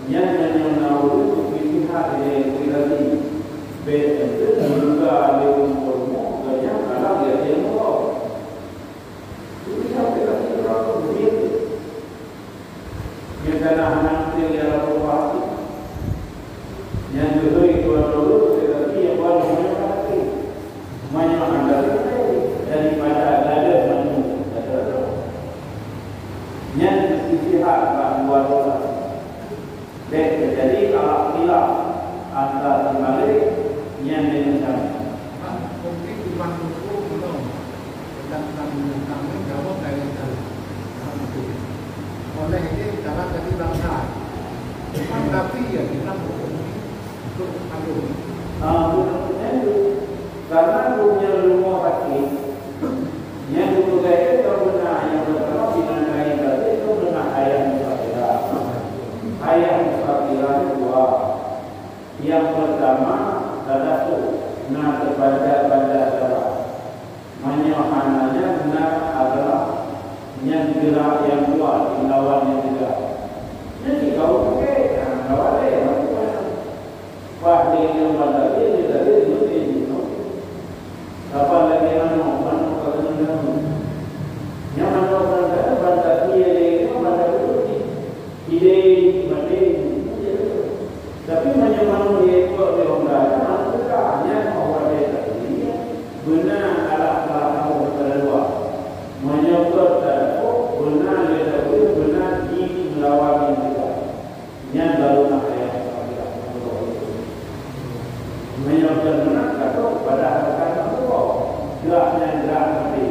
Yang menyunawi untuk pihak yang berarti betul juga ada umurmu banyak kalau dia mau itu sampai lagi berapa begitu yang karena nanti dia berpasti yang dulu itu dulu tetapi yang baru menyebabkan banyak daripada ada yang istihad bahwa jadi kalau hilang antara terbalik yang dengan mungkin cuma hukum belum tentang jawab dari itu oleh ini dalam jadi bangsa tapi ya kita untuk karena punya rumah hati yang juga itu benar yang pertama dinamai itu benar ayat Musafirah dua. Yang pertama tadasu na terbaca adalah menyohananya na adalah yang gerak yang kuat lawan yang tidak. Jadi kau pakai lawan dia wah dia yang pada dia itu apa lagi mana kalau yang mana pada dia pada ide tapi macam dia ikut dia orang bukannya orang dia tadi benar alat luar menyebut benar dia tadi benar di melawan kita yang baru nak menyebut benar atau pada kata geraknya gerak mati.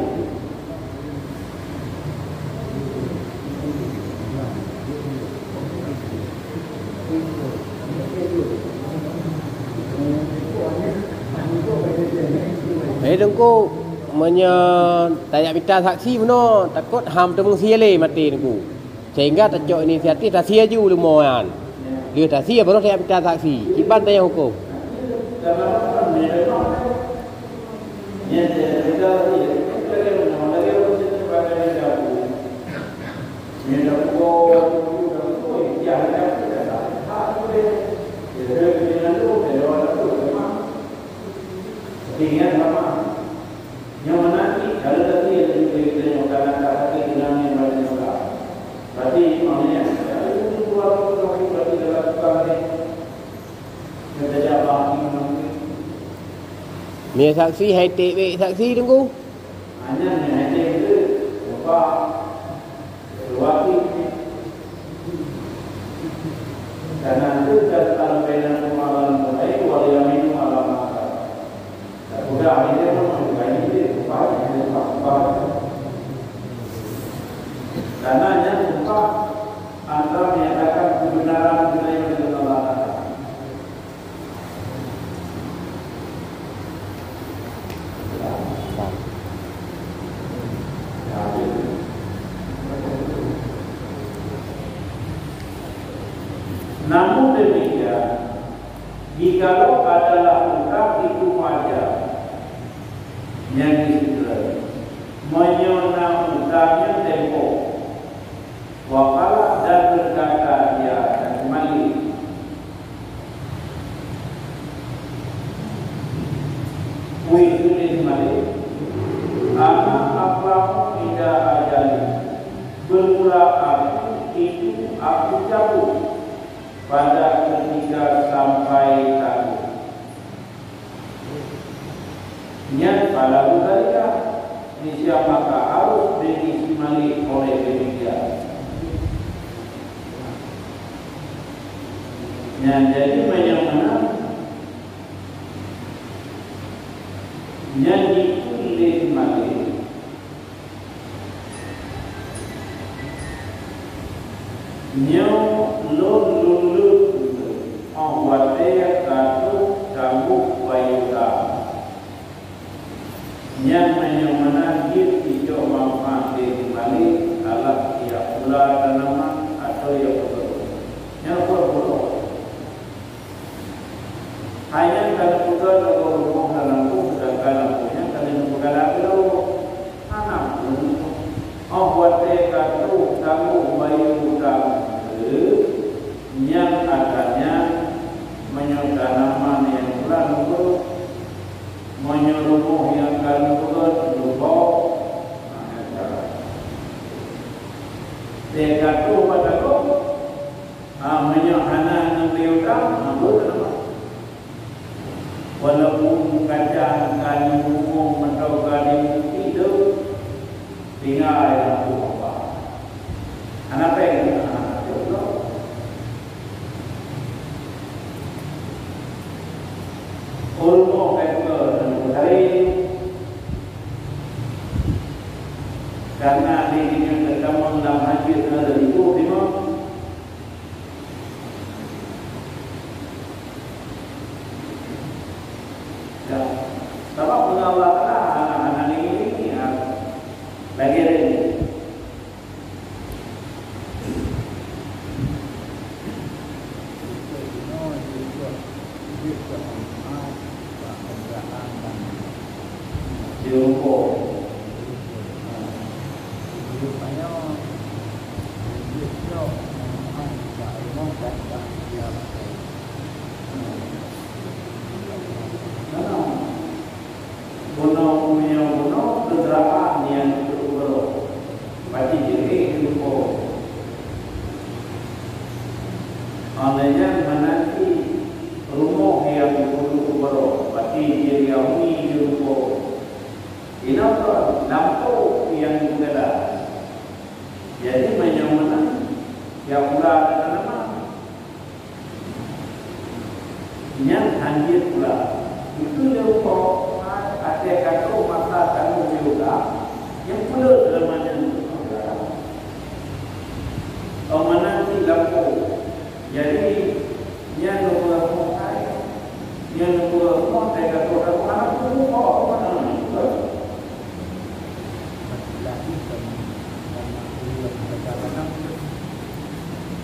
Dengku tayak minta saksi benar takut ham temung sia le mati dengku sehingga tercok inisiatif tak sia ju lumayan dia tak sia baru tayak minta saksi iban tanya hukum dengan apa yang menanti kalau tadi yang kita mengatakan kata dinamik manusia berarti maknanya itu dua orang berarti dalam kami kita jawab ini Mia saksi hai TB saksi tunggu hanya hanya itu apa waktu karena itu dalam bayan kemalan mulai waliam itu malam udah ini memang bayi ini upah ini karena yang upah antara menyatakan kebenaran budaya dengan Allah. Namun demikian, jikalau adalah ungkap itu wajar yang disebut menyonam utangnya tempo wakalah dan berkata dia akan kembali wujudin kembali anak apa tidak ajali bermula itu aku cabut pada ketika sampai takut Niat pada budaya Indonesia maka harus diisi mali oleh demikian. Yang jadi mana nyanyi kulit mali nyaw lulu awatnya katu kamu bayuka yang menyemana dia tidak manfaat di mali alat ya pula tanaman atau ya betul yang betul hanya kalau betul kalau rumah dalam pun sedangkan punya kalau bukan kalau anak awatnya katu kamu bayuka yang adanya menyotanaman yang bulan itu menyuruh yang kan bulan lupa dekat tu pada tu menyohana yang diutang walaupun kacang kali umum atau kali hidup tinggal yang apa anak pengen ulmo faktor hari karena di dunia terkamu dalam hadis ada itu lima ya sebab Allah Taala anak-anak ini lagi ini jumpo buno kendaraan yang berubah pasti jadi jumpo olehnya menanti rumah yang berubah pasti jadi yauni jumpo Inapun lampu yang jelas. Jadi menyamana yang pula tanaman yang anjir pula itu lupa ada kata mata kamu juga yang pula dalamnya menanti lampu. Jadi yang lupa montai, yang lupa montai kata orang lupa mana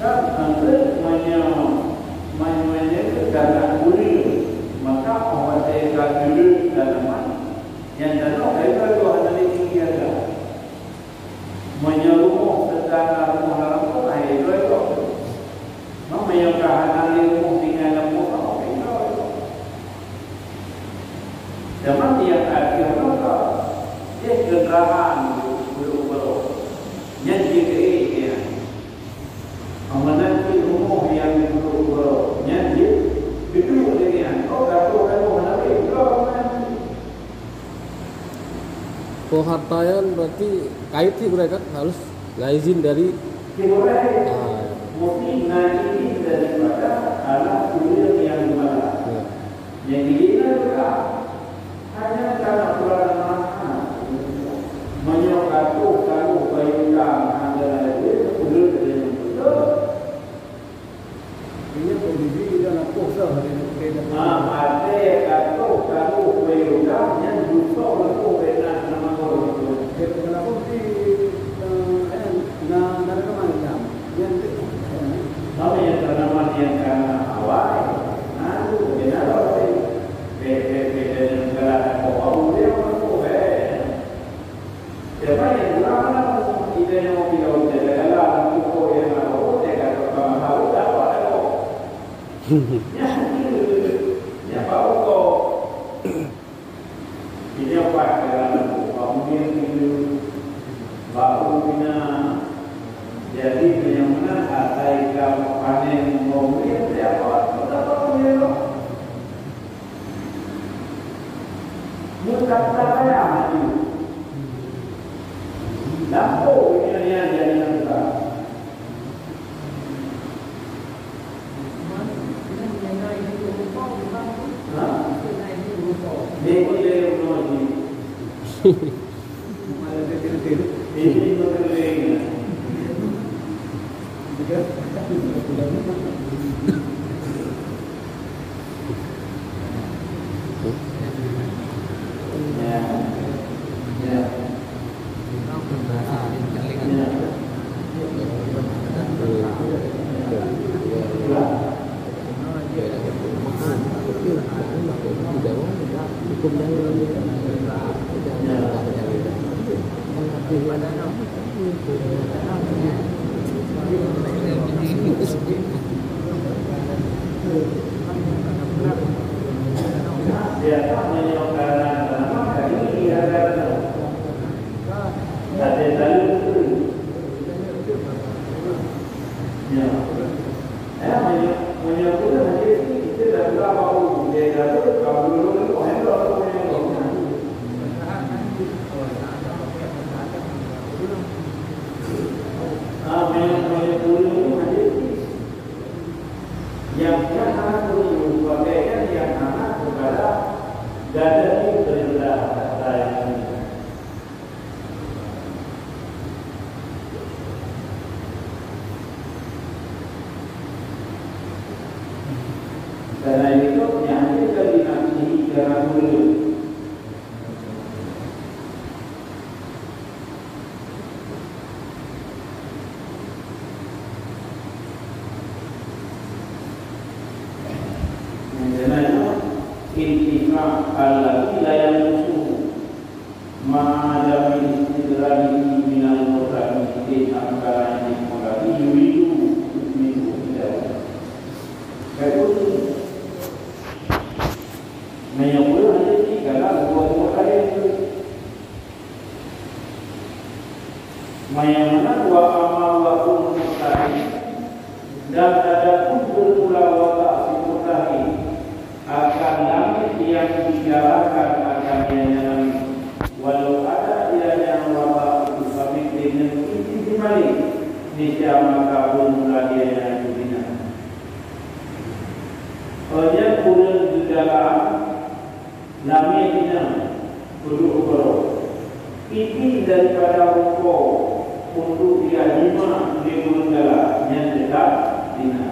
dan anda menyegarkan kulit maka orang segar kulit dalaman yang dalam mereka itu ada di tinggi ada menyeluruh sedang rumah dalam pun air itu menyokah anali rumah tinggal dalam pun itu zaman yang akhir maka dia kendaraan belum yang dikira menanti rumah yang belum nyanyi itu dengan Pehartaian berarti kait sih mereka harus izin dari mesti ngaji daripada anak kuliah yang mana yang juga hanya karena peranan menyokatu kamu bayangkan anda itu kuliah dengan betul ini kondisi dalam posa hari ini ada kata kamu bayangkan yang justru aku benar nama orang itu kenapa sih na narakaman yang Tahu yang tanaman yang karena awal, nalu, kenapa sih? Beda negara kau dia mampu siapa yang berapa kita yang mau bilang jaga lah, kau yang mau jaga kalau tahu apa ada ya baru kau ini apa kerana kau mungkin baru bina jadi yang mana atai kau panen mobil siapa? Berapa mobil? Muka tak payah maju. Lampu ini yang jadi nampak. Dia pun dia rumah ni. Ini berkeleng. Dia tak menyokong kali ini ada lalu ya menyokong nanti kita dah berapa dia dah kalau dulu handle yang anak dulu bagaikan yang anak kepada gada itu berbeda saya ini. Karena itu yang kita dinasti karena dulu. Intifah alladhi la yamusuhu ma'ala min istidralihi minal murramitin angkara yang dipengaruhi yuridu minhu tidak kaitu menyambut hanya tiga dua kali mayamana wa amal wa kun mustahil dan ada pun bermula wa ta'fi mustahil akan langit yang dijalankan akan yang walau ada yang wabah itu kami dengan itu kembali niscaya maka bermula dia yang dibina. Oleh kurang di dalam namanya berdua ini daripada rukuk untuk dia 5 di dalam yang tetap dina.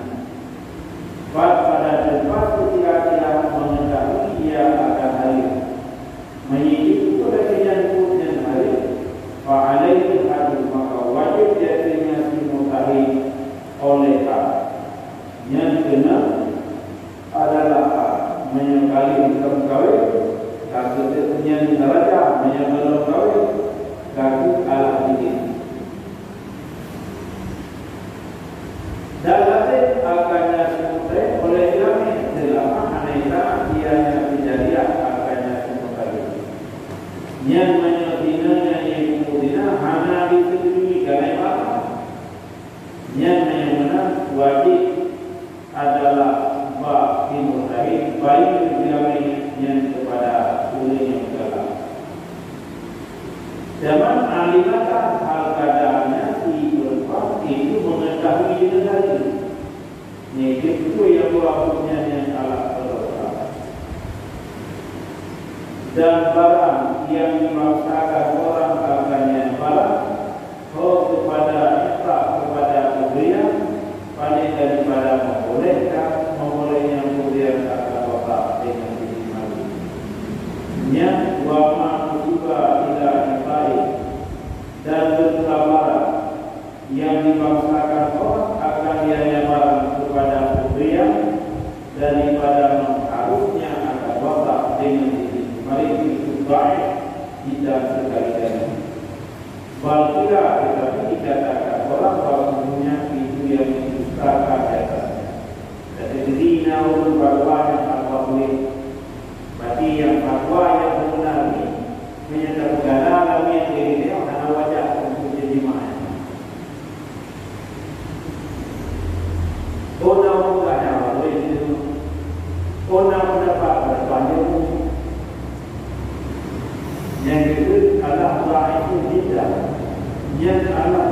Pada tempat ketika dia mengetahui dia akan hadir menyidik kepada yang hadir fa'alaihi hadir maka wajib jadinya dimutahi oleh yang kena adalah menyekali dalam kawin kasusnya diraja menyekali kawin kasus ala ini dalam akannya semua oleh kami selama aneka ianya kejadian akannya semua yang menyebutnya yang kemudian hanya disetujui karena apa yang menyebutnya wajib adalah dimutahi baik kami yang kepada ulil yang segala zaman alimatan hal keadaannya si perempuan itu mengetahui dengan tadi ini itu yang berlakunya yang alat berlaku dan barang yang dimaksakan orang akannya barang kepada kita kepada pemberian paling daripada membolehkan membolehnya kemudian akan bapak dengan diri mati yang wama juga tidak baik dan bersabar yang dimaksakan orang akan dia barang kepada pemberian daripada mengharusnya akan bapak dengan diri mari itu baik tidak sekali-kali Balkira tetapi dikatakan orang bahwa itu yang diusahakan atasnya. Jadi dirinya urut fatwa yang fatwa boleh. Berarti yang fatwa yang benar ini menyatakan dalam yang diri dia karena wajah untuk jadi mana. Orang mudahnya boleh itu. Orang mendapat berbanyak. itu tidak yang anak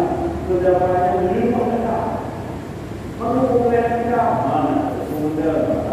kedatangan 5 tahun. Mana boleh kita mana sudah